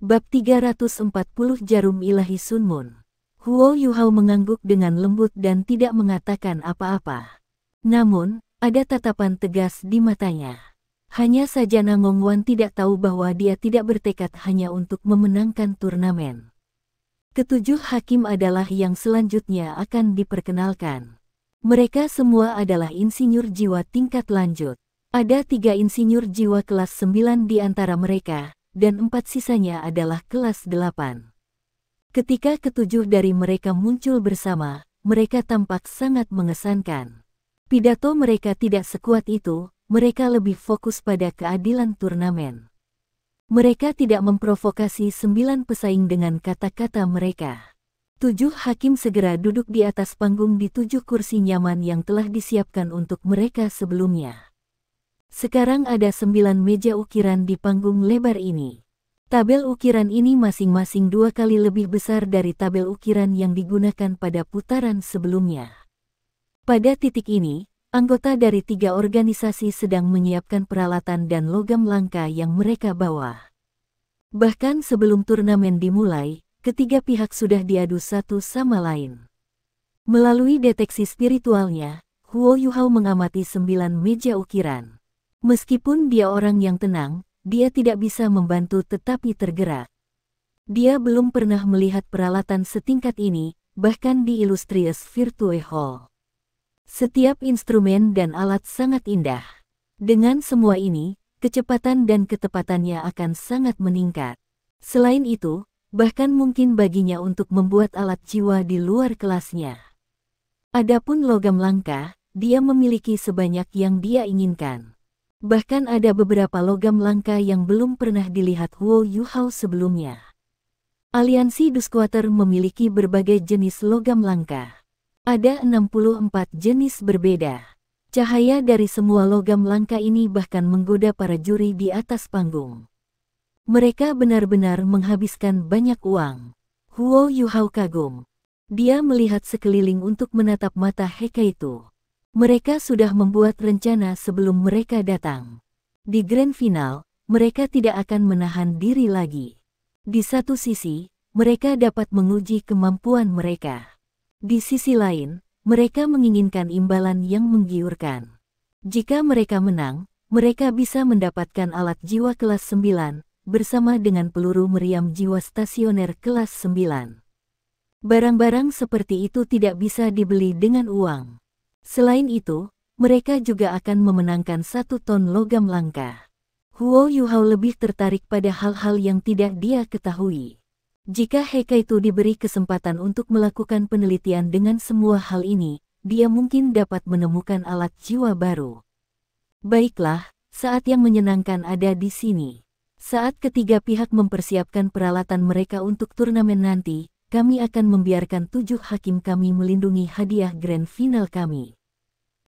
Bab 340 Jarum Ilahi Sun Moon. Huo Yuhao mengangguk dengan lembut dan tidak mengatakan apa-apa. Namun, ada tatapan tegas di matanya. Hanya saja Nangong Wan tidak tahu bahwa dia tidak bertekad hanya untuk memenangkan turnamen. Ketujuh hakim adalah yang selanjutnya akan diperkenalkan. Mereka semua adalah insinyur jiwa tingkat lanjut. Ada 3 insinyur jiwa kelas 9 di antara mereka, dan 4 sisanya adalah kelas 8. Ketika ketujuh dari mereka muncul bersama, mereka tampak sangat mengesankan. Pidato mereka tidak sekuat itu, mereka lebih fokus pada keadilan turnamen. Mereka tidak memprovokasi 9 pesaing dengan kata-kata mereka. 7 hakim segera duduk di atas panggung di 7 kursi nyaman yang telah disiapkan untuk mereka sebelumnya. Sekarang ada 9 meja ukiran di panggung lebar ini. Tabel ukiran ini masing-masing 2 kali lebih besar dari tabel ukiran yang digunakan pada putaran sebelumnya. Pada titik ini, anggota dari 3 organisasi sedang menyiapkan peralatan dan logam langka yang mereka bawa. Bahkan sebelum turnamen dimulai, ketiga pihak sudah diadu satu sama lain. Melalui deteksi spiritualnya, Huo Yuhao mengamati 9 meja ukiran. Meskipun dia orang yang tenang, dia tidak bisa membantu tetapi tergerak. Dia belum pernah melihat peralatan setingkat ini, bahkan di Illustrious Virtue Hall. Setiap instrumen dan alat sangat indah. Dengan semua ini, kecepatan dan ketepatannya akan sangat meningkat. Selain itu, bahkan mungkin baginya untuk membuat alat jiwa di luar kelasnya. Adapun logam langka, dia memiliki sebanyak yang dia inginkan. Bahkan ada beberapa logam langka yang belum pernah dilihat Huo Yuhao sebelumnya. Aliansi Duskwater memiliki berbagai jenis logam langka. Ada 64 jenis berbeda. Cahaya dari semua logam langka ini bahkan menggoda para juri di atas panggung. Mereka benar-benar menghabiskan banyak uang. Huo Yuhao kagum. Dia melihat sekeliling untuk menatap mata Hekaitu. Mereka sudah membuat rencana sebelum mereka datang. Di grand final, mereka tidak akan menahan diri lagi. Di satu sisi, mereka dapat menguji kemampuan mereka. Di sisi lain, mereka menginginkan imbalan yang menggiurkan. Jika mereka menang, mereka bisa mendapatkan alat jiwa kelas 9, bersama dengan peluru meriam jiwa stasioner kelas 9. Barang-barang seperti itu tidak bisa dibeli dengan uang. Selain itu, mereka juga akan memenangkan 1 ton logam langka. Huo Yuhao lebih tertarik pada hal-hal yang tidak dia ketahui. Jika Hekaitu diberi kesempatan untuk melakukan penelitian dengan semua hal ini, dia mungkin dapat menemukan alat jiwa baru. Baiklah, saat yang menyenangkan ada di sini. Saat ketiga pihak mempersiapkan peralatan mereka untuk turnamen nanti, kami akan membiarkan 7 hakim kami melindungi hadiah grand final kami.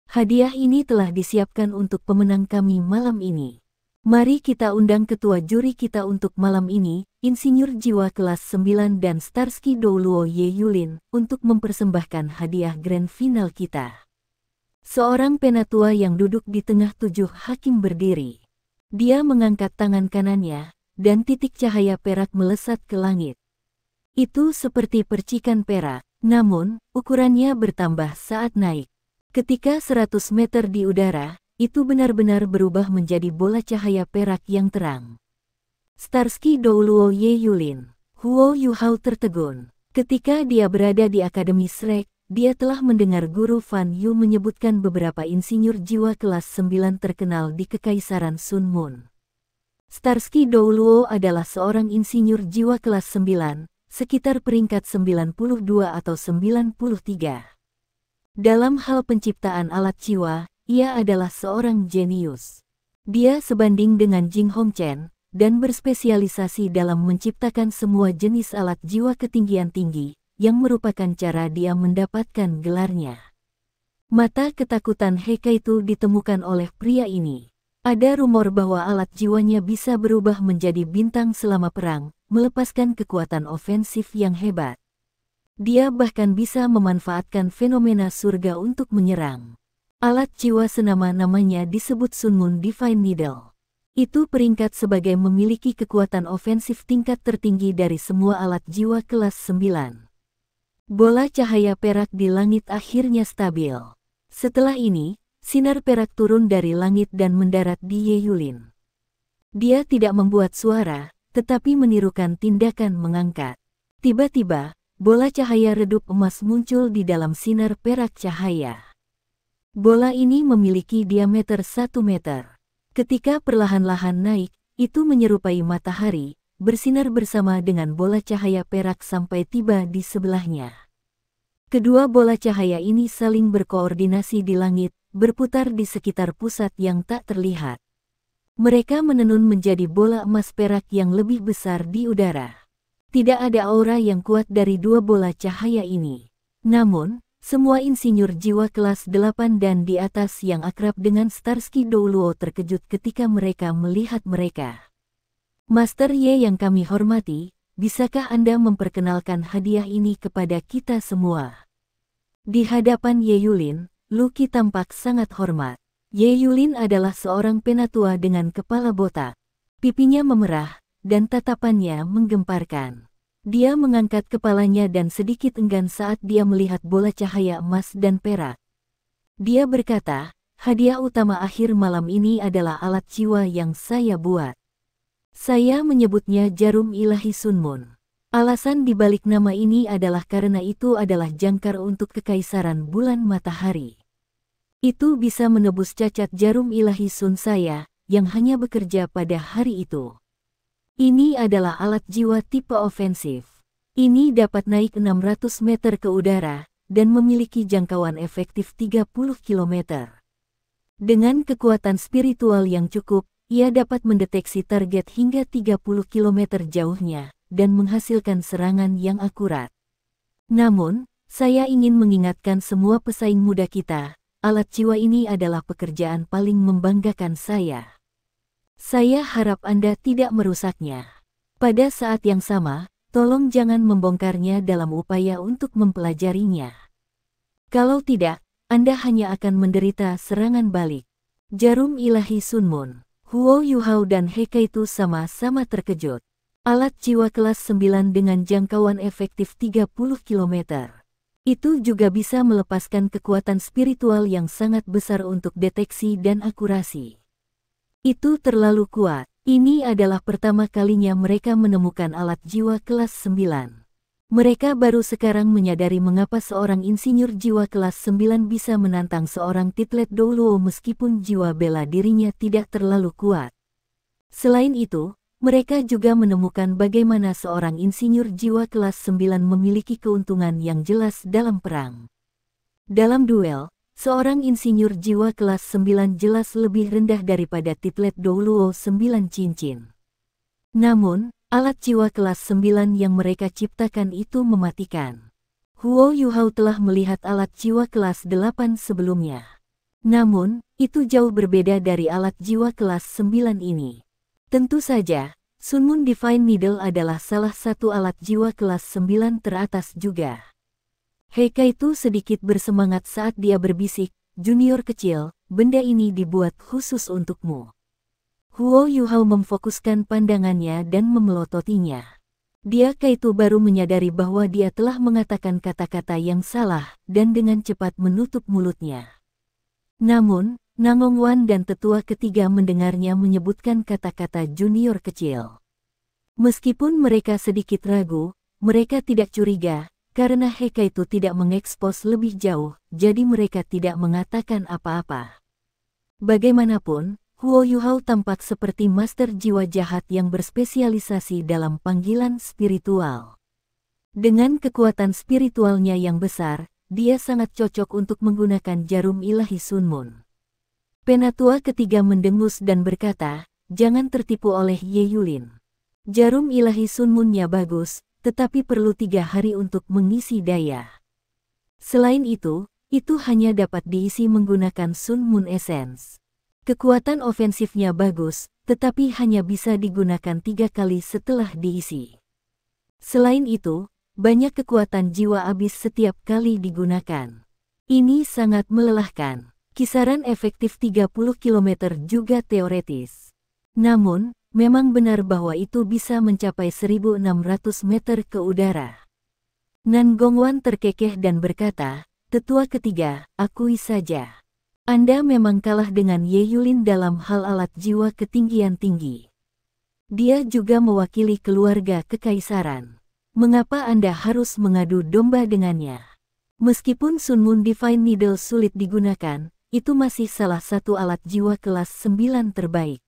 Hadiah ini telah disiapkan untuk pemenang kami malam ini. Mari kita undang ketua juri kita untuk malam ini, Insinyur Jiwa kelas 9 dan Starsky Douluo Ye Yulin, untuk mempersembahkan hadiah grand final kita. Seorang penatua yang duduk di tengah 7 hakim berdiri. Dia mengangkat tangan kanannya, dan titik cahaya perak melesat ke langit. Itu seperti percikan perak, namun, ukurannya bertambah saat naik. Ketika 100 meter di udara, itu benar-benar berubah menjadi bola cahaya perak yang terang. Starsky Douluo Ye Yulin. Huo Yuhao tertegun. Ketika dia berada di Akademi Shrek, dia telah mendengar Guru Fan Yu menyebutkan beberapa insinyur jiwa kelas 9 terkenal di Kekaisaran Sun Moon. Starsky Douluo adalah seorang insinyur jiwa kelas 9, sekitar peringkat 92 atau 93. Dalam hal penciptaan alat jiwa, ia adalah seorang jenius. Dia sebanding dengan Jing Hongchen, dan berspesialisasi dalam menciptakan semua jenis alat jiwa ketinggian tinggi, yang merupakan cara dia mendapatkan gelarnya. Mata ketakutan Hekaitu ditemukan oleh pria ini. Ada rumor bahwa alat jiwanya bisa berubah menjadi bintang selama perang, melepaskan kekuatan ofensif yang hebat. Dia bahkan bisa memanfaatkan fenomena surga untuk menyerang. Alat jiwa senama-namanya disebut Sun Moon Divine Needle. Itu peringkat sebagai memiliki kekuatan ofensif tingkat tertinggi dari semua alat jiwa kelas 9. Bola cahaya perak di langit akhirnya stabil. Setelah ini, sinar perak turun dari langit dan mendarat di Ye Yulin. Dia tidak membuat suara, tetapi menirukan tindakan mengangkat. Tiba-tiba, bola cahaya redup emas muncul di dalam sinar perak cahaya. Bola ini memiliki diameter 1 meter. Ketika perlahan-lahan naik, itu menyerupai matahari, bersinar bersama dengan bola cahaya perak sampai tiba di sebelahnya. Kedua bola cahaya ini saling berkoordinasi di langit, berputar di sekitar pusat yang tak terlihat. Mereka menenun menjadi bola emas perak yang lebih besar di udara. Tidak ada aura yang kuat dari dua bola cahaya ini. Namun, semua insinyur jiwa kelas 8 dan di atas yang akrab dengan Starsky Douluo terkejut ketika mereka melihat mereka. Master Ye yang kami hormati, bisakah Anda memperkenalkan hadiah ini kepada kita semua? Di hadapan Ye Yulin, Lucky tampak sangat hormat. Ye Yulin adalah seorang penatua dengan kepala botak. Pipinya memerah, dan tatapannya menggemparkan. Dia mengangkat kepalanya dan sedikit enggan saat dia melihat bola cahaya emas dan perak. Dia berkata, hadiah utama akhir malam ini adalah alat jiwa yang saya buat. Saya menyebutnya jarum ilahi Sunmun. Alasan dibalik nama ini adalah karena itu adalah jangkar untuk kekaisaran bulan matahari. Itu bisa menebus cacat jarum ilahi Sun saya, yang hanya bekerja pada hari itu. Ini adalah alat jiwa tipe ofensif. Ini dapat naik 600 meter ke udara, dan memiliki jangkauan efektif 30 km. Dengan kekuatan spiritual yang cukup, ia dapat mendeteksi target hingga 30 km jauhnya, dan menghasilkan serangan yang akurat. Namun, saya ingin mengingatkan semua pesaing muda kita, alat jiwa ini adalah pekerjaan paling membanggakan saya. Saya harap Anda tidak merusaknya. Pada saat yang sama, tolong jangan membongkarnya dalam upaya untuk mempelajarinya. Kalau tidak, Anda hanya akan menderita serangan balik. Jarum ilahi Sunmun, Huo Yuhao dan Hekaitu sama-sama terkejut. Alat jiwa kelas 9 dengan jangkauan efektif 30 km. Itu juga bisa melepaskan kekuatan spiritual yang sangat besar untuk deteksi dan akurasi. Itu terlalu kuat. Ini adalah pertama kalinya mereka menemukan alat jiwa kelas 9. Mereka baru sekarang menyadari mengapa seorang insinyur jiwa kelas 9 bisa menantang seorang titlet Douluo meskipun jiwa bela dirinya tidak terlalu kuat. Selain itu, mereka juga menemukan bagaimana seorang insinyur jiwa kelas 9 memiliki keuntungan yang jelas dalam perang. Dalam duel, seorang insinyur jiwa kelas 9 jelas lebih rendah daripada titlet Douluo 9 cincin. Namun, alat jiwa kelas 9 yang mereka ciptakan itu mematikan. Huo Yuhao telah melihat alat jiwa kelas 8 sebelumnya. Namun, itu jauh berbeda dari alat jiwa kelas 9 ini. Tentu saja, Sunmun Divine Needle adalah salah satu alat jiwa kelas 9 teratas juga. Hekaitu sedikit bersemangat saat dia berbisik, junior kecil, benda ini dibuat khusus untukmu. Huo Yuhao memfokuskan pandangannya dan memelototinya. Dia Kaitu baru menyadari bahwa dia telah mengatakan kata-kata yang salah dan dengan cepat menutup mulutnya. Namun, Nangong Wan dan tetua ketiga mendengarnya menyebutkan kata-kata junior kecil. Meskipun mereka sedikit ragu, mereka tidak curiga, karena Hekaitu tidak mengekspos lebih jauh, jadi mereka tidak mengatakan apa-apa. Bagaimanapun, Huo Yuhao tampak seperti master jiwa jahat yang berspesialisasi dalam panggilan spiritual. Dengan kekuatan spiritualnya yang besar, dia sangat cocok untuk menggunakan jarum ilahi Sunmun. Penatua ketiga mendengus dan berkata, jangan tertipu oleh Ye Yulin. Jarum ilahi Sunmunnya bagus, tetapi perlu 3 hari untuk mengisi daya. Selain itu hanya dapat diisi menggunakan Sun Moon Essence. Kekuatan ofensifnya bagus, tetapi hanya bisa digunakan 3 kali setelah diisi. Selain itu, banyak kekuatan jiwa habis setiap kali digunakan. Ini sangat melelahkan. Kisaran efektif 30 km juga teoretis. Namun, memang benar bahwa itu bisa mencapai 1.600 meter ke udara. Nan Gongwan terkekeh dan berkata, "Tetua ketiga, akui saja. Anda memang kalah dengan Ye Yulin dalam hal alat jiwa ketinggian tinggi. Dia juga mewakili keluarga kekaisaran. Mengapa Anda harus mengadu domba dengannya? Meskipun Sun Moon Divine Needle sulit digunakan, itu masih salah satu alat jiwa kelas 9 terbaik.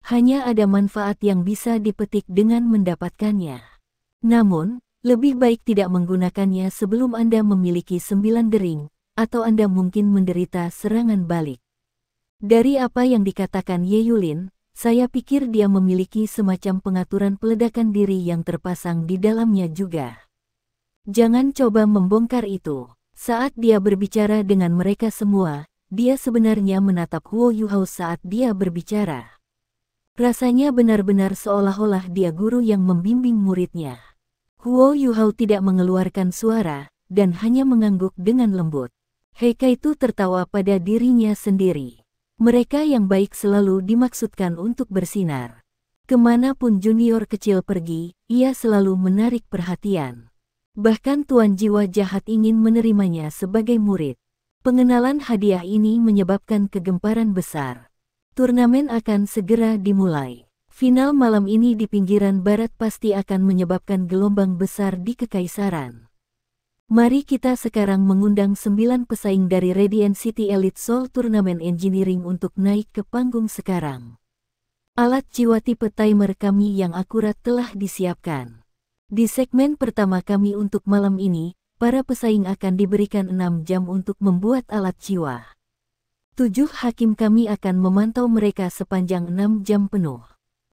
Hanya ada manfaat yang bisa dipetik dengan mendapatkannya. Namun, lebih baik tidak menggunakannya sebelum Anda memiliki 9 dering, atau Anda mungkin menderita serangan balik." Dari apa yang dikatakan Ye Yulin, saya pikir dia memiliki semacam pengaturan peledakan diri yang terpasang di dalamnya juga. Jangan coba membongkar itu. Saat dia berbicara dengan mereka semua, dia sebenarnya menatap Huo Yuhao saat dia berbicara. Rasanya benar-benar seolah-olah dia guru yang membimbing muridnya. Huo Yuhao tidak mengeluarkan suara, dan hanya mengangguk dengan lembut. Heika itu tertawa pada dirinya sendiri. Mereka yang baik selalu dimaksudkan untuk bersinar. Kemanapun junior kecil pergi, ia selalu menarik perhatian. Bahkan Tuan Jiwa Jahat ingin menerimanya sebagai murid. Pengenalan hadiah ini menyebabkan kegemparan besar. Turnamen akan segera dimulai. Final malam ini di pinggiran barat pasti akan menyebabkan gelombang besar di kekaisaran. Mari kita sekarang mengundang 9 pesaing dari Radiant City Elite Soul Turnamen Engineering untuk naik ke panggung sekarang. Alat jiwa tipe timer kami yang akurat telah disiapkan. Di segmen pertama kami untuk malam ini, para pesaing akan diberikan 6 jam untuk membuat alat jiwa. 7 hakim kami akan memantau mereka sepanjang 6 jam penuh.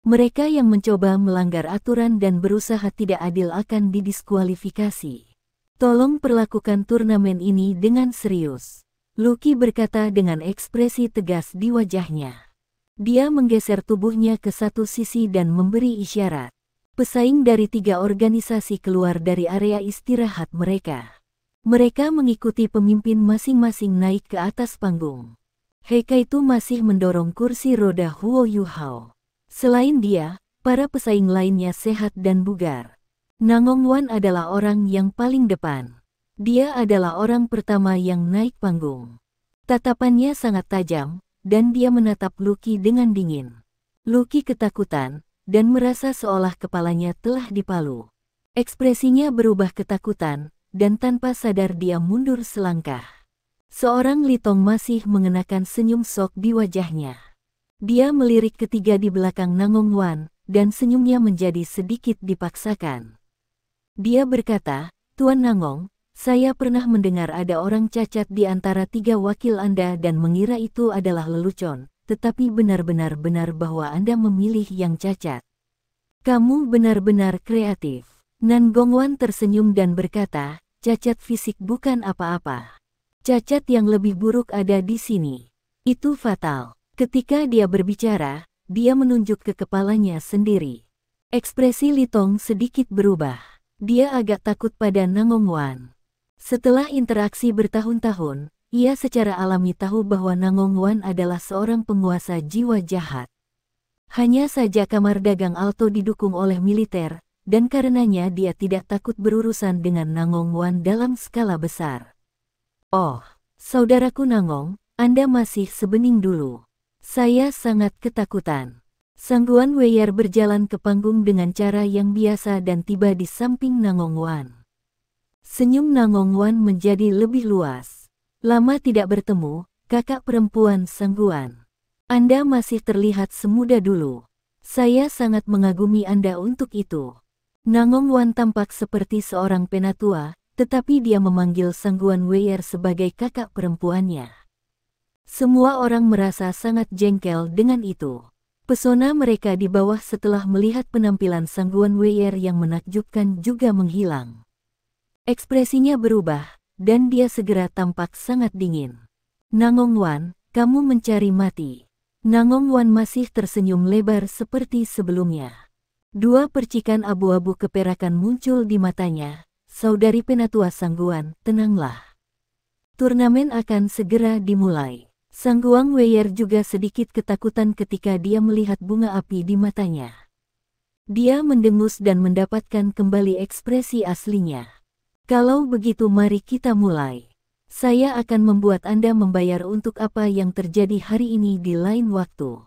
Mereka yang mencoba melanggar aturan dan berusaha tidak adil akan didiskualifikasi. Tolong perlakukan turnamen ini dengan serius. Lucky berkata dengan ekspresi tegas di wajahnya. Dia menggeser tubuhnya ke satu sisi dan memberi isyarat. Pesaing dari 3 organisasi keluar dari area istirahat mereka. Mereka mengikuti pemimpin masing-masing naik ke atas panggung. Heika itu masih mendorong kursi roda Huo Yuhao. Selain dia, para pesaing lainnya sehat dan bugar. Nangong Wan adalah orang yang paling depan. Dia adalah orang pertama yang naik panggung. Tatapannya sangat tajam, dan dia menatap Lucky dengan dingin. Lucky ketakutan, dan merasa seolah kepalanya telah dipalu. Ekspresinya berubah ketakutan, dan tanpa sadar dia mundur selangkah. Seorang Litong masih mengenakan senyum sok di wajahnya. Dia melirik ketiga di belakang Nangong Wan, dan senyumnya menjadi sedikit dipaksakan. Dia berkata, "Tuan Nangong, saya pernah mendengar ada orang cacat di antara 3 wakil Anda dan mengira itu adalah lelucon, tetapi benar-benar benar bahwa Anda memilih yang cacat. Kamu benar-benar kreatif." Nan Gongwan tersenyum dan berkata, "Cacat fisik bukan apa-apa. Cacat yang lebih buruk ada di sini. Itu fatal." Ketika dia berbicara, dia menunjuk ke kepalanya sendiri. Ekspresi Litong sedikit berubah. Dia agak takut pada Nangong Wan. Setelah interaksi bertahun-tahun, ia secara alami tahu bahwa Nangong Wan adalah seorang penguasa jiwa jahat. Hanya saja kamar dagang Alto didukung oleh militer, dan karenanya dia tidak takut berurusan dengan Nangong Wan dalam skala besar. "Oh, saudaraku Nangong, Anda masih sebening dulu. Saya sangat ketakutan." Sangguan Weyer berjalan ke panggung dengan cara yang biasa dan tiba di samping Nangong Wan. Senyum Nangong Wan menjadi lebih luas. "Lama tidak bertemu, kakak perempuan Sangguan. Anda masih terlihat semuda dulu. Saya sangat mengagumi Anda untuk itu." Nangong Wan tampak seperti seorang penatua, tetapi dia memanggil Sangguan Weyer sebagai kakak perempuannya. Semua orang merasa sangat jengkel dengan itu. Pesona mereka di bawah setelah melihat penampilan Sangguan Weyer yang menakjubkan juga menghilang. Ekspresinya berubah, dan dia segera tampak sangat dingin. "Nangong Wan, kamu mencari mati." Nangong Wan masih tersenyum lebar seperti sebelumnya. 2 percikan abu-abu keperakan muncul di matanya. "Saudari penatua Sangguan, tenanglah. Turnamen akan segera dimulai." Sang Guang Weier juga sedikit ketakutan ketika dia melihat bunga api di matanya. Dia mendengus dan mendapatkan kembali ekspresi aslinya. Kalau begitu mari kita mulai. Saya akan membuat Anda membayar untuk apa yang terjadi hari ini di lain waktu.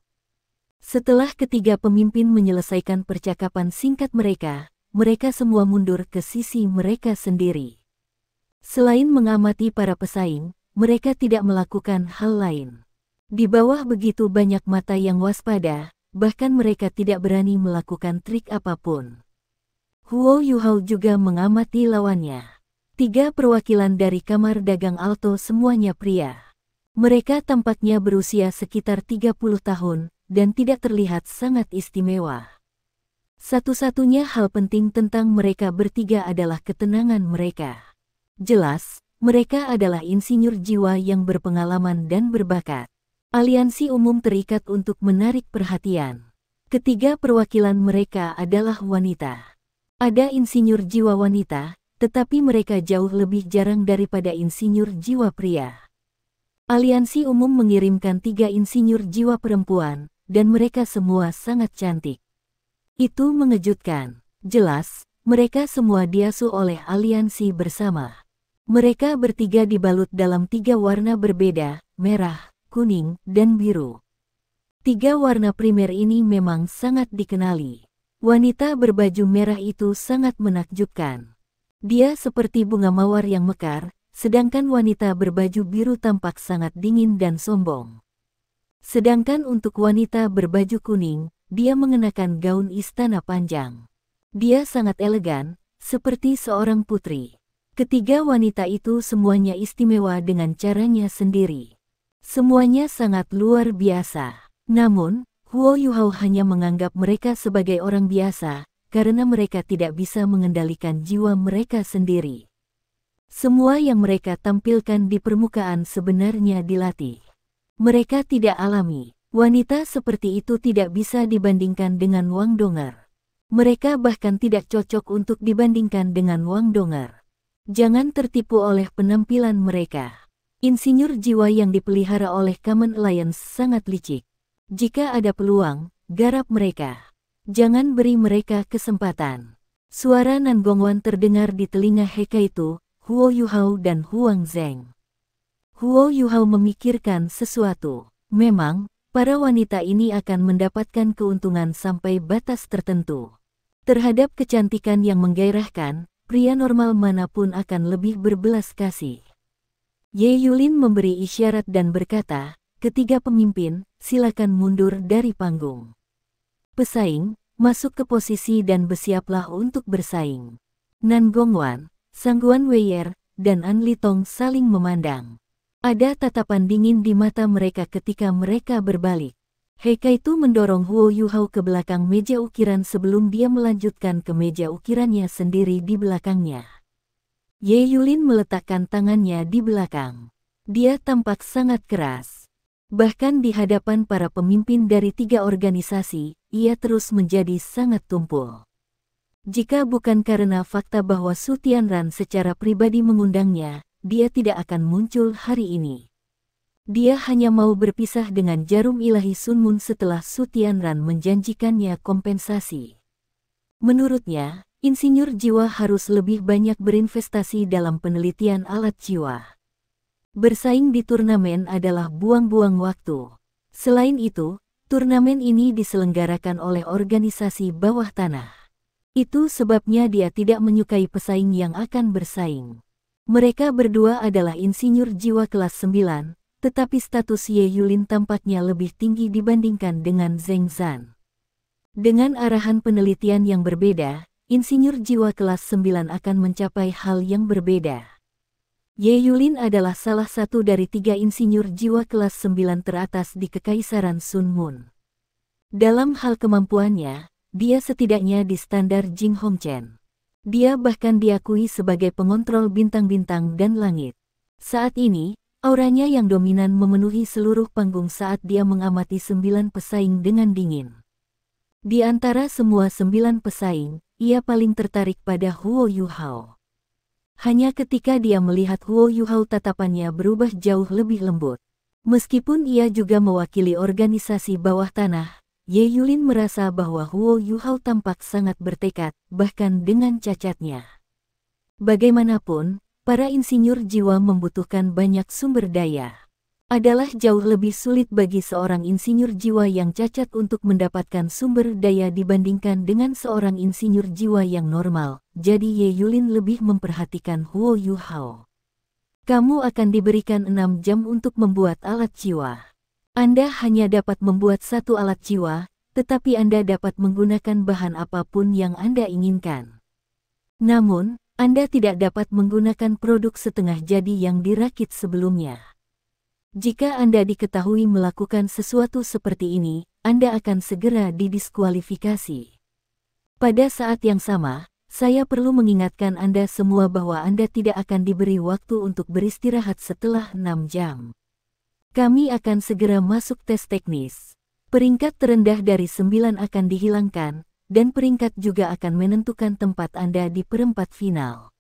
Setelah ketiga pemimpin menyelesaikan percakapan singkat mereka semua mundur ke sisi mereka sendiri. Selain mengamati para pesaing, mereka tidak melakukan hal lain. Di bawah begitu banyak mata yang waspada, bahkan mereka tidak berani melakukan trik apapun. Huo Yuhao juga mengamati lawannya. 3 perwakilan dari kamar dagang Alto semuanya pria. Mereka tampaknya berusia sekitar 30 tahun, dan tidak terlihat sangat istimewa. Satu-satunya hal penting tentang mereka bertiga adalah ketenangan mereka. Jelas, mereka adalah insinyur jiwa yang berpengalaman dan berbakat. Aliansi umum terikat untuk menarik perhatian. Ketiga perwakilan mereka adalah wanita. Ada insinyur jiwa wanita, tetapi mereka jauh lebih jarang daripada insinyur jiwa pria. Aliansi umum mengirimkan 3 insinyur jiwa perempuan, dan mereka semua sangat cantik. Itu mengejutkan. Jelas, mereka semua diasuh oleh aliansi bersama. Mereka bertiga dibalut dalam 3 warna berbeda, merah, kuning, dan biru. 3 warna primer ini memang sangat dikenali. Wanita berbaju merah itu sangat menakjubkan. Dia seperti bunga mawar yang mekar, sedangkan wanita berbaju biru tampak sangat dingin dan sombong. Sedangkan untuk wanita berbaju kuning, dia mengenakan gaun istana panjang. Dia sangat elegan, seperti seorang putri. Ketiga wanita itu semuanya istimewa dengan caranya sendiri. Semuanya sangat luar biasa. Namun, Huo Yuhao hanya menganggap mereka sebagai orang biasa, karena mereka tidak bisa mengendalikan jiwa mereka sendiri. Semua yang mereka tampilkan di permukaan sebenarnya dilatih. Mereka tidak alami. Wanita seperti itu tidak bisa dibandingkan dengan Wang Donger. Mereka bahkan tidak cocok untuk dibandingkan dengan Wang Donger. Jangan tertipu oleh penampilan mereka. Insinyur jiwa yang dipelihara oleh Common Alliance sangat licik. Jika ada peluang, garap mereka. Jangan beri mereka kesempatan. Suara Nan Gongwan terdengar di telinga Hekaitu, Huo Yuhao dan Huang Zheng. Huo Yuhao memikirkan sesuatu. Memang, para wanita ini akan mendapatkan keuntungan sampai batas tertentu. Terhadap kecantikan yang menggairahkan, pria normal manapun akan lebih berbelas kasih. Ye Yulin memberi isyarat dan berkata, "Ketiga pemimpin, silakan mundur dari panggung. Pesaing, masuk ke posisi dan bersiaplah untuk bersaing." Nan Gongwan, Sang Guan Weier, dan An Litong saling memandang. Ada tatapan dingin di mata mereka ketika mereka berbalik. Hekaitu mendorong Huo Yuhao ke belakang meja ukiran sebelum dia melanjutkan ke meja ukirannya sendiri di belakangnya. Ye Yulin meletakkan tangannya di belakang. Dia tampak sangat keras. Bahkan di hadapan para pemimpin dari 3 organisasi, ia terus menjadi sangat tumpul. Jika bukan karena fakta bahwa Su Tianran secara pribadi mengundangnya, dia tidak akan muncul hari ini. Dia hanya mau berpisah dengan jarum ilahi Sun Moon setelah Su Tianran menjanjikannya kompensasi. Menurutnya, insinyur jiwa harus lebih banyak berinvestasi dalam penelitian alat jiwa. Bersaing di turnamen adalah buang-buang waktu. Selain itu, turnamen ini diselenggarakan oleh organisasi bawah tanah. Itu sebabnya dia tidak menyukai pesaing yang akan bersaing. Mereka berdua adalah insinyur jiwa kelas 9, tetapi status Ye Yulin tampaknya lebih tinggi dibandingkan dengan Zheng Zan. Dengan arahan penelitian yang berbeda, insinyur jiwa kelas 9 akan mencapai hal yang berbeda. Ye Yulin adalah salah satu dari 3 insinyur jiwa kelas 9 teratas di Kekaisaran Sun Moon. Dalam hal kemampuannya, dia setidaknya di standar Jing Hongchen. Dia bahkan diakui sebagai pengontrol bintang-bintang dan langit. Saat ini, auranya yang dominan memenuhi seluruh panggung saat dia mengamati 9 pesaing dengan dingin. Di antara semua 9 pesaing, ia paling tertarik pada Huo Yuhao. Hanya ketika dia melihat Huo Yuhao tatapannya berubah jauh lebih lembut. Meskipun ia juga mewakili organisasi bawah tanah, Ye Yulin merasa bahwa Huo Yuhao tampak sangat bertekad, bahkan dengan cacatnya. Bagaimanapun, para insinyur jiwa membutuhkan banyak sumber daya. Adalah jauh lebih sulit bagi seorang insinyur jiwa yang cacat untuk mendapatkan sumber daya dibandingkan dengan seorang insinyur jiwa yang normal, jadi Ye Yulin lebih memperhatikan Huo Yuhao. Kamu akan diberikan 6 jam untuk membuat alat jiwa. Anda hanya dapat membuat satu alat jiwa, tetapi Anda dapat menggunakan bahan apapun yang Anda inginkan. Namun, Anda tidak dapat menggunakan produk setengah jadi yang dirakit sebelumnya. Jika Anda diketahui melakukan sesuatu seperti ini, Anda akan segera didiskualifikasi. Pada saat yang sama, saya perlu mengingatkan Anda semua bahwa Anda tidak akan diberi waktu untuk beristirahat setelah 6 jam. Kami akan segera masuk tes teknis. Peringkat terendah dari 9 akan dihilangkan, dan peringkat juga akan menentukan tempat Anda di perempat final.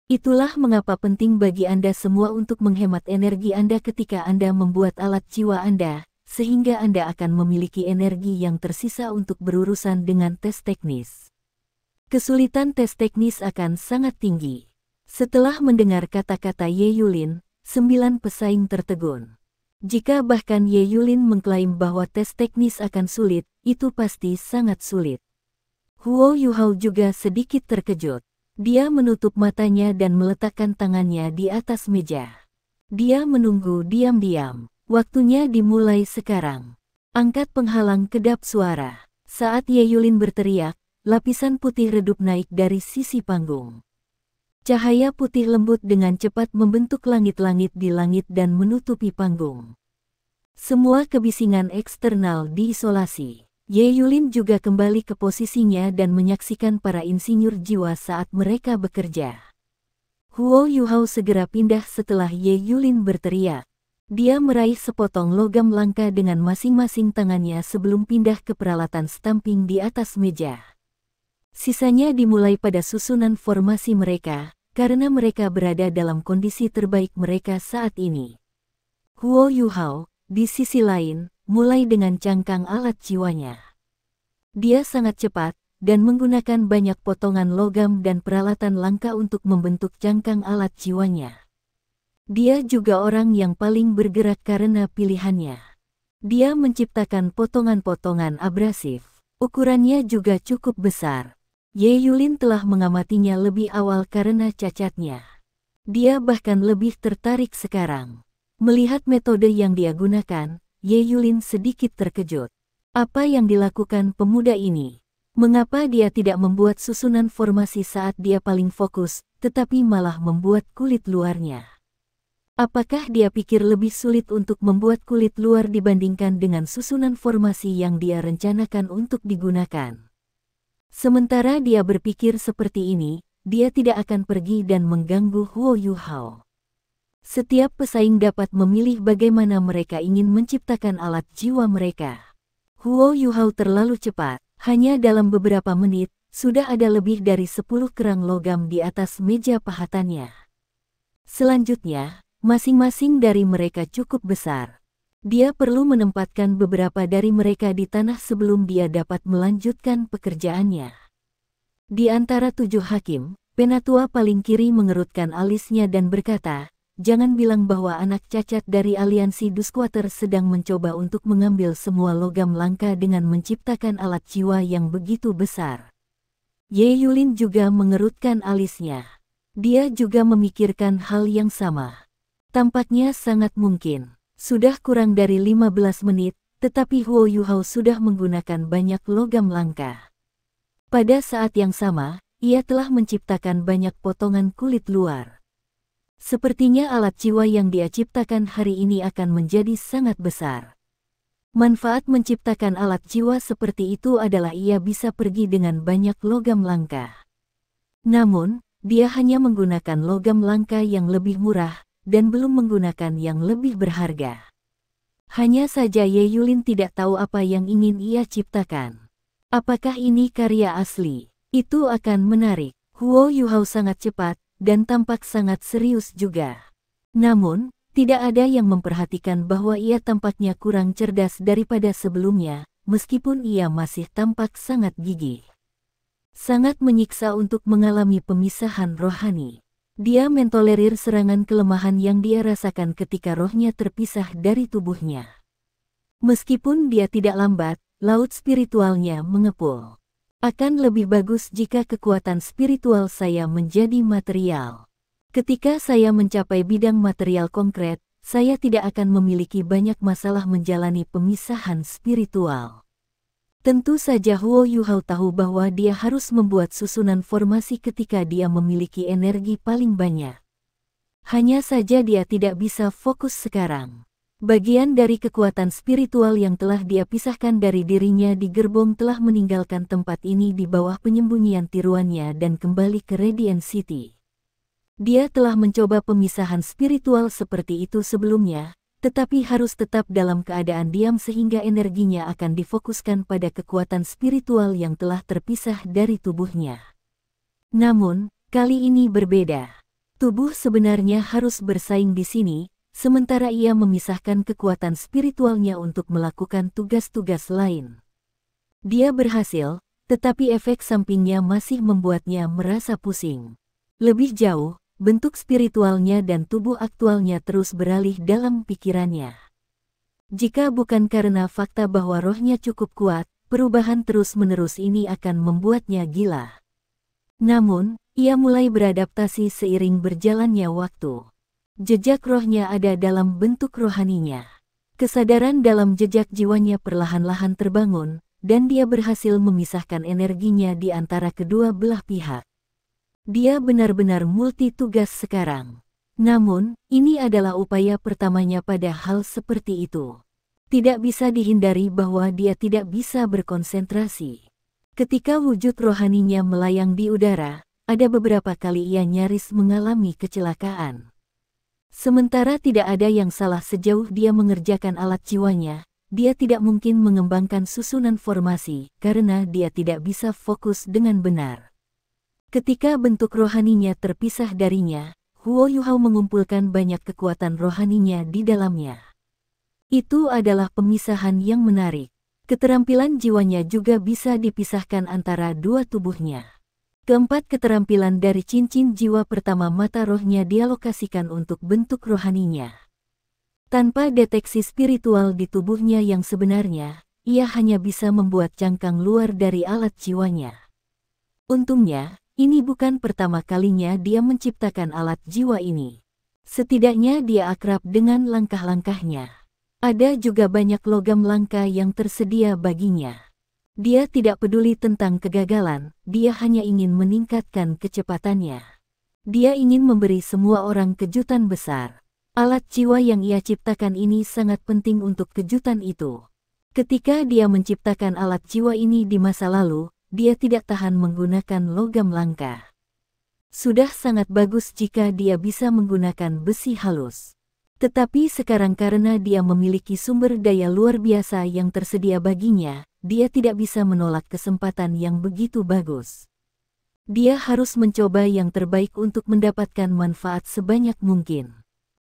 Itulah mengapa penting bagi Anda semua untuk menghemat energi Anda ketika Anda membuat alat jiwa Anda, sehingga Anda akan memiliki energi yang tersisa untuk berurusan dengan tes teknis. Kesulitan tes teknis akan sangat tinggi. Setelah mendengar kata-kata Ye Yulin, 9 pesaing tertegun. Jika bahkan Ye Yulin mengklaim bahwa tes teknis akan sulit, itu pasti sangat sulit. Huo Yuhao juga sedikit terkejut. Dia menutup matanya dan meletakkan tangannya di atas meja. Dia menunggu diam-diam. Waktunya dimulai sekarang. Angkat penghalang kedap suara. Saat Ye Yulin berteriak, lapisan putih redup naik dari sisi panggung. Cahaya putih lembut dengan cepat membentuk langit-langit di langit dan menutupi panggung. Semua kebisingan eksternal diisolasi. Ye Yulin juga kembali ke posisinya dan menyaksikan para insinyur jiwa saat mereka bekerja. Huo Yuhao segera pindah setelah Ye Yulin berteriak. Dia meraih sepotong logam langka dengan masing-masing tangannya sebelum pindah ke peralatan stamping di atas meja. Sisanya dimulai pada susunan formasi mereka, karena mereka berada dalam kondisi terbaik mereka saat ini. Huo Yuhao, di sisi lain, mulai dengan cangkang alat jiwanya. Dia sangat cepat, dan menggunakan banyak potongan logam dan peralatan langka untuk membentuk cangkang alat jiwanya. Dia juga orang yang paling bergerak karena pilihannya. Dia menciptakan potongan-potongan abrasif. Ukurannya juga cukup besar. Ye Yulin telah mengamatinya lebih awal karena cacatnya. Dia bahkan lebih tertarik sekarang. Melihat metode yang dia gunakan, Ye Yulin sedikit terkejut. Apa yang dilakukan pemuda ini? Mengapa dia tidak membuat susunan formasi saat dia paling fokus, tetapi malah membuat kulit luarnya? Apakah dia pikir lebih sulit untuk membuat kulit luar dibandingkan dengan susunan formasi yang dia rencanakan untuk digunakan? Sementara dia berpikir seperti ini, dia tidak akan pergi dan mengganggu Huo Yuhao. Setiap pesaing dapat memilih bagaimana mereka ingin menciptakan alat jiwa mereka. Huo Yuhao terlalu cepat, hanya dalam beberapa menit, sudah ada lebih dari 10 kerang logam di atas meja pahatannya. Selanjutnya, masing-masing dari mereka cukup besar. Dia perlu menempatkan beberapa dari mereka di tanah sebelum dia dapat melanjutkan pekerjaannya. Di antara 7 hakim, penatua paling kiri mengerutkan alisnya dan berkata, "Jangan bilang bahwa anak cacat dari aliansi Duskwater sedang mencoba untuk mengambil semua logam langka dengan menciptakan alat jiwa yang begitu besar." Ye Yulin juga mengerutkan alisnya. Dia juga memikirkan hal yang sama. Tampaknya sangat mungkin. Sudah kurang dari 15 menit, tetapi Huo Yuhao sudah menggunakan banyak logam langka. Pada saat yang sama, ia telah menciptakan banyak potongan kulit luar. Sepertinya alat jiwa yang dia ciptakan hari ini akan menjadi sangat besar. Manfaat menciptakan alat jiwa seperti itu adalah ia bisa pergi dengan banyak logam langka. Namun, dia hanya menggunakan logam langka yang lebih murah, dan belum menggunakan yang lebih berharga. Hanya saja Ye Yulin tidak tahu apa yang ingin ia ciptakan. Apakah ini karya asli? Itu akan menarik. Huo Yuhao sangat cepat, dan tampak sangat serius juga. Namun, Tidak ada yang memperhatikan bahwa ia tampaknya kurang cerdas daripada sebelumnya, meskipun ia masih tampak sangat gigih. Sangat menyiksa untuk mengalami pemisahan rohani. Dia mentolerir serangan kelemahan yang dia rasakan ketika rohnya terpisah dari tubuhnya. Meskipun dia tidak lambat, laut spiritualnya mengepul. Akan lebih bagus jika kekuatan spiritual saya menjadi material. Ketika saya mencapai bidang material konkret, saya tidak akan memiliki banyak masalah menjalani pemisahan spiritual. Tentu saja Huo Yuhao tahu bahwa dia harus membuat susunan formasi ketika dia memiliki energi paling banyak. Hanya saja dia tidak bisa fokus sekarang. Bagian dari kekuatan spiritual yang telah dia pisahkan dari dirinya di gerbong telah meninggalkan tempat ini di bawah penyembunyian tiruannya dan kembali ke Radiant City. Dia telah mencoba pemisahan spiritual seperti itu sebelumnya, tetapi harus tetap dalam keadaan diam sehingga energinya akan difokuskan pada kekuatan spiritual yang telah terpisah dari tubuhnya. Namun, kali ini berbeda. Tubuh sebenarnya harus bersaing di sini, sementara ia memisahkan kekuatan spiritualnya untuk melakukan tugas-tugas lain. Dia berhasil, tetapi efek sampingnya masih membuatnya merasa pusing. Lebih jauh, bentuk spiritualnya dan tubuh aktualnya terus beralih dalam pikirannya. Jika bukan karena fakta bahwa rohnya cukup kuat, perubahan terus-menerus ini akan membuatnya gila. Namun, ia mulai beradaptasi seiring berjalannya waktu. Jejak rohnya ada dalam bentuk rohaninya. Kesadaran dalam jejak jiwanya perlahan-lahan terbangun, dan dia berhasil memisahkan energinya di antara kedua belah pihak. Dia benar-benar multi tugas sekarang. Namun, ini adalah upaya pertamanya pada hal seperti itu. Tidak bisa dihindari bahwa dia tidak bisa berkonsentrasi. Ketika wujud rohaninya melayang di udara, ada beberapa kali ia nyaris mengalami kecelakaan. Sementara tidak ada yang salah sejauh dia mengerjakan alat jiwanya, dia tidak mungkin mengembangkan susunan formasi karena dia tidak bisa fokus dengan benar. Ketika bentuk rohaninya terpisah darinya, Huo Yuhao mengumpulkan banyak kekuatan rohaninya di dalamnya. Itu adalah pemisahan yang menarik. Keterampilan jiwanya juga bisa dipisahkan antara dua tubuhnya. Keempat keterampilan dari cincin jiwa pertama mata rohnya dialokasikan untuk bentuk rohaninya. Tanpa deteksi spiritual di tubuhnya yang sebenarnya, ia hanya bisa membuat cangkang luar dari alat jiwanya. Untungnya, ini bukan pertama kalinya dia menciptakan alat jiwa ini. Setidaknya dia akrab dengan langkah-langkahnya. Ada juga banyak logam langka yang tersedia baginya. Dia tidak peduli tentang kegagalan, dia hanya ingin meningkatkan kecepatannya. Dia ingin memberi semua orang kejutan besar. Alat jiwa yang ia ciptakan ini sangat penting untuk kejutan itu. Ketika dia menciptakan alat jiwa ini di masa lalu, dia tidak tahan menggunakan logam langka. Sudah sangat bagus jika dia bisa menggunakan besi halus. Tetapi sekarang karena dia memiliki sumber daya luar biasa yang tersedia baginya, dia tidak bisa menolak kesempatan yang begitu bagus. Dia harus mencoba yang terbaik untuk mendapatkan manfaat sebanyak mungkin.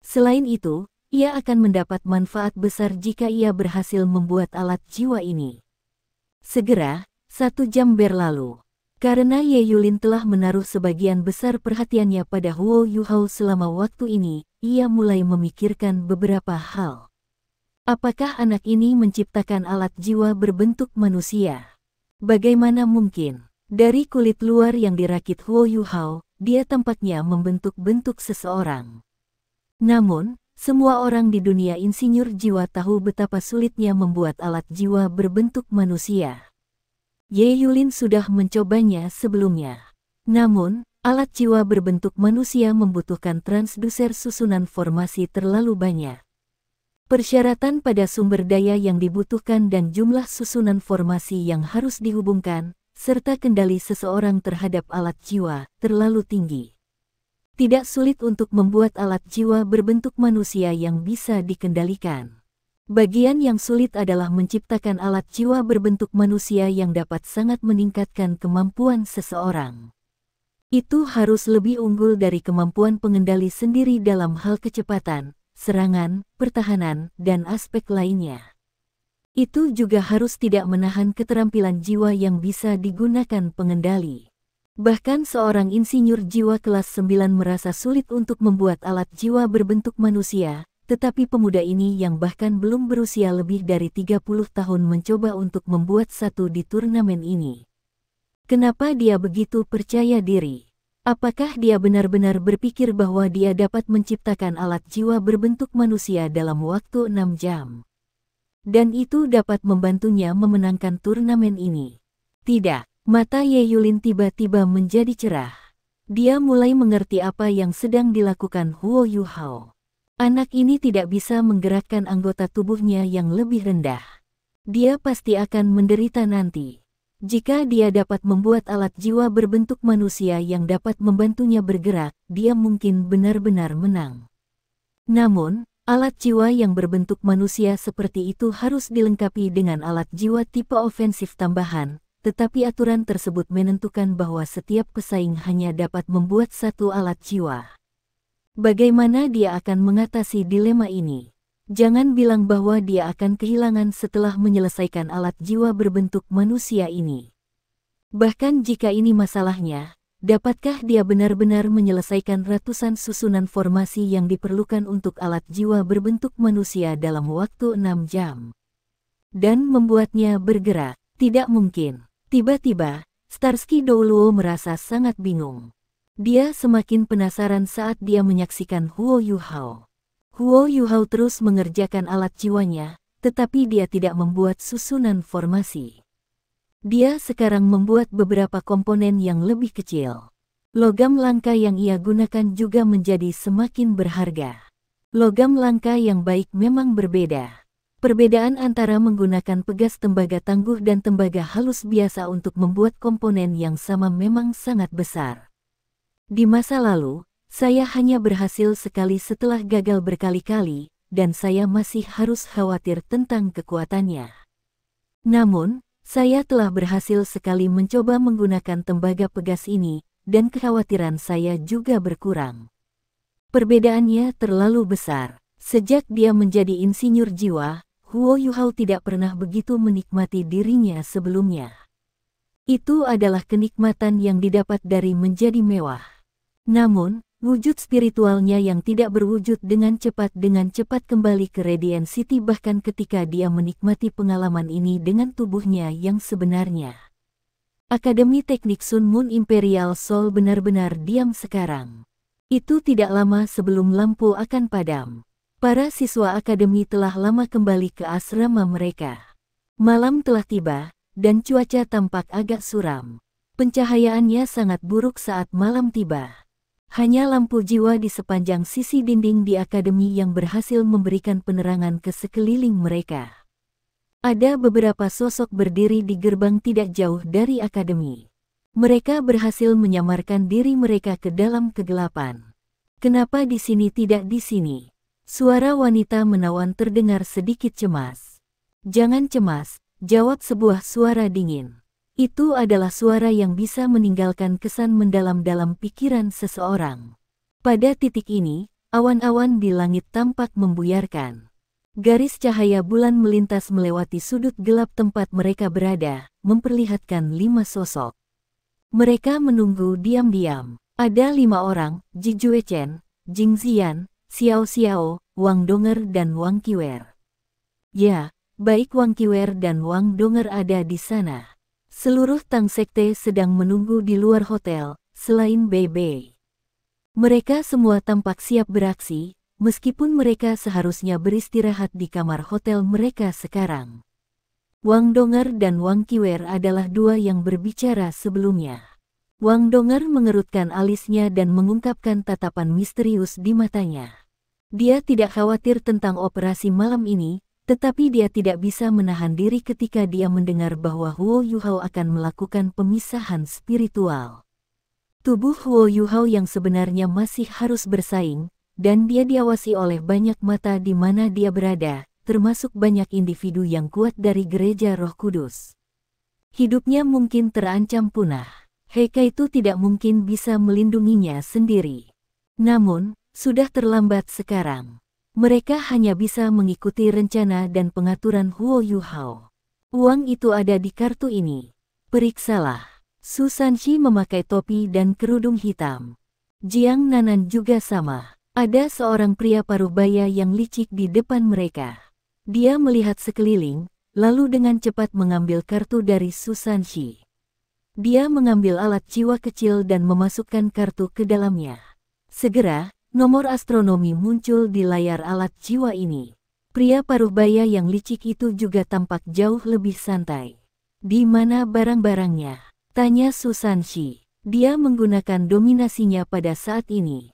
Selain itu, ia akan mendapat manfaat besar jika ia berhasil membuat alat jiwa ini. Segera, 1 jam berlalu. Karena Ye Yulin telah menaruh sebagian besar perhatiannya pada Huo Yuhao selama waktu ini, ia mulai memikirkan beberapa hal. Apakah anak ini menciptakan alat jiwa berbentuk manusia? Bagaimana mungkin? Dari kulit luar yang dirakit Huo Yuhao, dia tampaknya membentuk bentuk seseorang. Namun, semua orang di dunia insinyur jiwa tahu betapa sulitnya membuat alat jiwa berbentuk manusia. Ye Yulin sudah mencobanya sebelumnya. Namun, alat jiwa berbentuk manusia membutuhkan transduser susunan formasi terlalu banyak. Persyaratan pada sumber daya yang dibutuhkan dan jumlah susunan formasi yang harus dihubungkan, serta kendali seseorang terhadap alat jiwa, terlalu tinggi. Tidak sulit untuk membuat alat jiwa berbentuk manusia yang bisa dikendalikan. Bagian yang sulit adalah menciptakan alat jiwa berbentuk manusia yang dapat sangat meningkatkan kemampuan seseorang. Itu harus lebih unggul dari kemampuan pengendali sendiri dalam hal kecepatan, serangan, pertahanan, dan aspek lainnya. Itu juga harus tidak menahan keterampilan jiwa yang bisa digunakan pengendali. Bahkan seorang insinyur jiwa kelas 9 merasa sulit untuk membuat alat jiwa berbentuk manusia, tetapi pemuda ini yang bahkan belum berusia lebih dari 30 tahun mencoba untuk membuat satu di turnamen ini. Kenapa dia begitu percaya diri? Apakah dia benar-benar berpikir bahwa dia dapat menciptakan alat jiwa berbentuk manusia dalam waktu 6 jam? Dan itu dapat membantunya memenangkan turnamen ini? Tidak. Mata Ye Yulin tiba-tiba menjadi cerah. Dia mulai mengerti apa yang sedang dilakukan Huo Yuhao. Anak ini tidak bisa menggerakkan anggota tubuhnya yang lebih rendah. Dia pasti akan menderita nanti. Jika dia dapat membuat alat jiwa berbentuk manusia yang dapat membantunya bergerak, dia mungkin benar-benar menang. Namun, alat jiwa yang berbentuk manusia seperti itu harus dilengkapi dengan alat jiwa tipe ofensif tambahan. Tetapi aturan tersebut menentukan bahwa setiap pesaing hanya dapat membuat satu alat jiwa. Bagaimana dia akan mengatasi dilema ini? Jangan bilang bahwa dia akan kehilangan setelah menyelesaikan alat jiwa berbentuk manusia ini. Bahkan jika ini masalahnya, dapatkah dia benar-benar menyelesaikan ratusan susunan formasi yang diperlukan untuk alat jiwa berbentuk manusia dalam waktu 6 jam? Dan membuatnya bergerak? Tidak mungkin. Tiba-tiba, Starsky Douluo merasa sangat bingung. Dia semakin penasaran saat dia menyaksikan Huo Yuhao. Huo Yuhao terus mengerjakan alat jiwanya, tetapi dia tidak membuat susunan formasi. Dia sekarang membuat beberapa komponen yang lebih kecil. Logam langka yang ia gunakan juga menjadi semakin berharga. Logam langka yang baik memang berbeda. Perbedaan antara menggunakan pegas tembaga tangguh dan tembaga halus biasa untuk membuat komponen yang sama memang sangat besar. Di masa lalu, saya hanya berhasil sekali setelah gagal berkali-kali, dan saya masih harus khawatir tentang kekuatannya. Namun, saya telah berhasil sekali mencoba menggunakan tembaga pegas ini, dan kekhawatiran saya juga berkurang. Perbedaannya terlalu besar. Sejak dia menjadi insinyur jiwa, Huo Yuhao tidak pernah begitu menikmati dirinya sebelumnya. Itu adalah kenikmatan yang didapat dari menjadi mewah. Namun, wujud spiritualnya yang tidak berwujud dengan cepat kembali ke Radiant City bahkan ketika dia menikmati pengalaman ini dengan tubuhnya yang sebenarnya. Akademi Teknik Sun Moon Imperial Soul benar-benar diam sekarang. Itu tidak lama sebelum lampu akan padam. Para siswa akademi telah lama kembali ke asrama mereka. Malam telah tiba, dan cuaca tampak agak suram. Pencahayaannya sangat buruk saat malam tiba. Hanya lampu jiwa di sepanjang sisi dinding di akademi yang berhasil memberikan penerangan ke sekeliling mereka. Ada beberapa sosok berdiri di gerbang tidak jauh dari akademi. Mereka berhasil menyamarkan diri mereka ke dalam kegelapan. Kenapa di sini tidak di sini? Suara wanita menawan terdengar sedikit cemas. Jangan cemas, jawab sebuah suara dingin. Itu adalah suara yang bisa meninggalkan kesan mendalam dalam pikiran seseorang. Pada titik ini, awan-awan di langit tampak membuyarkan. Garis cahaya bulan melintas melewati sudut gelap tempat mereka berada, memperlihatkan 5 sosok. Mereka menunggu diam-diam. Ada 5 orang, Ji Juechen, Jing Xian, Xiao Xiao, Wang Donger dan Wang Qiwer. Ya, baik Wang Qiwer dan Wang Donger ada di sana. Seluruh Tang Sekte sedang menunggu di luar hotel, selain Bei Bei. Mereka semua tampak siap beraksi, meskipun mereka seharusnya beristirahat di kamar hotel mereka sekarang. Wang Donger dan Wang Qiwer adalah 2 yang berbicara sebelumnya. Wang Donger mengerutkan alisnya dan mengungkapkan tatapan misterius di matanya. Dia tidak khawatir tentang operasi malam ini, tetapi dia tidak bisa menahan diri ketika dia mendengar bahwa Huo Yuhao akan melakukan pemisahan spiritual. Tubuh Huo Yuhao yang sebenarnya masih harus bersaing, dan dia diawasi oleh banyak mata di mana dia berada, termasuk banyak individu yang kuat dari Gereja Roh Kudus. Hidupnya mungkin terancam punah. Heika itu tidak mungkin bisa melindunginya sendiri. Namun, sudah terlambat sekarang. Mereka hanya bisa mengikuti rencana dan pengaturan Huo Yuhao. Uang itu ada di kartu ini. Periksalah. Su Sanxi memakai topi dan kerudung hitam. Jiang Nanan juga sama. Ada seorang pria paruh baya yang licik di depan mereka. Dia melihat sekeliling, lalu dengan cepat mengambil kartu dari Su Sanxi. Dia mengambil alat jiwa kecil dan memasukkan kartu ke dalamnya. Segera, nomor astronomi muncul di layar alat jiwa ini. Pria paruh baya yang licik itu juga tampak jauh lebih santai. Di mana barang-barangnya? Tanya Su Sanxi. Dia menggunakan dominasinya pada saat ini.